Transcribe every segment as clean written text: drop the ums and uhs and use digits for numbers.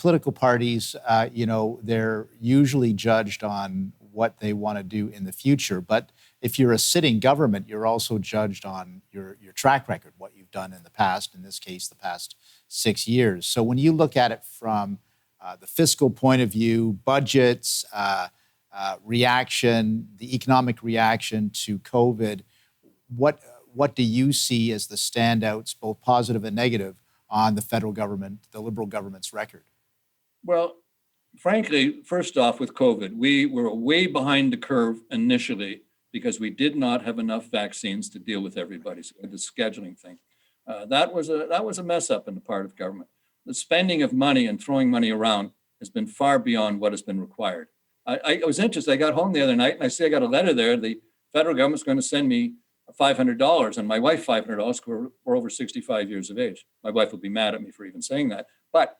political parties, they're usually judged on what they want to do in the future. But if you're a sitting government, you're also judged on your track record, what you've done in the past, in this case, the past 6 years. So when you look at it from the fiscal point of view, budgets, reaction, the economic reaction to COVID, what do you see as the standouts, both positive and negative, on the federal government, the Liberal government's record? Well, frankly, first off, with COVID, we were way behind the curve initially because we did not have enough vaccines to deal with everybody. So the scheduling thing, that was a mess up in the part of government. The spending of money and throwing money around has been far beyond what has been required. I was interested. I got home the other night and I see I got a letter there. The federal government's going to send me $500 and my wife $500 because we're over 65 years of age. My wife will be mad at me for even saying that, but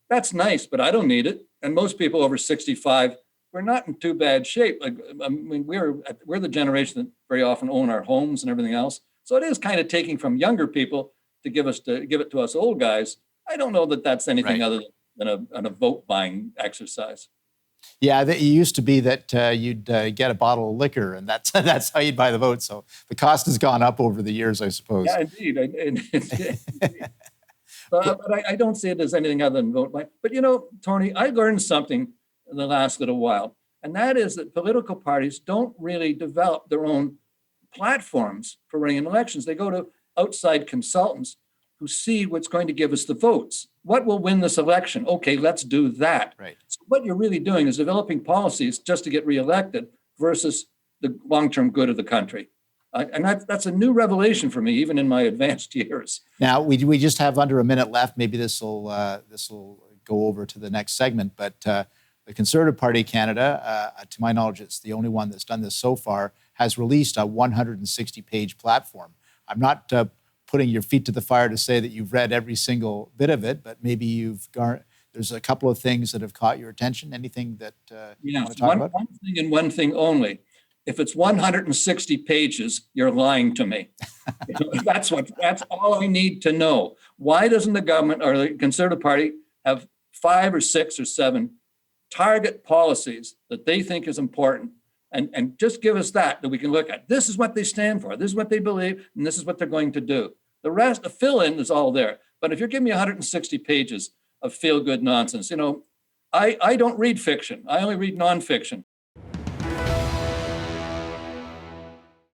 that's nice, but I don't need it. And most people over 65, we're not in too bad shape. Like, I mean, we're the generation that very often own our homes and everything else. So it is kind of taking from younger people to give it to us old guys. I don't know that that's anything other than a vote buying exercise. Yeah, it used to be that you'd get a bottle of liquor, and that's how you'd buy the vote. So the cost has gone up over the years, I suppose. Yeah, indeed. But I don't see it as anything other than vote buying. But Tony, I learned something in the last little while, and that is that political parties don't really develop their own platforms for running elections. They go to outside consultants who see what's going to give us the votes. What will win this election? Okay, let's do that. Right. So what you're really doing is developing policies just to get reelected versus the long-term good of the country. And that's a new revelation for me, even in my advanced years. Now, we just have under a minute left. Maybe this will go over to the next segment. But the Conservative Party of Canada, to my knowledge, it's the only one that's done this so far, has released a 160-page platform. I'm not putting your feet to the fire to say that you've read every single bit of it, but maybe there's a couple of things that have caught your attention. Anything that you want to talk about? One thing and one thing only. If it's 160 pages, you're lying to me. That's all I need to know. Why doesn't the government or the Conservative Party have 5 or 6 or 7 target policies that they think is important? And just give us that we can look at. This is what they stand for. This is what they believe, and this is what they're going to do. The rest, the fill-in is all there. But if you're giving me 160 pages of feel-good nonsense, I don't read fiction. I only read nonfiction.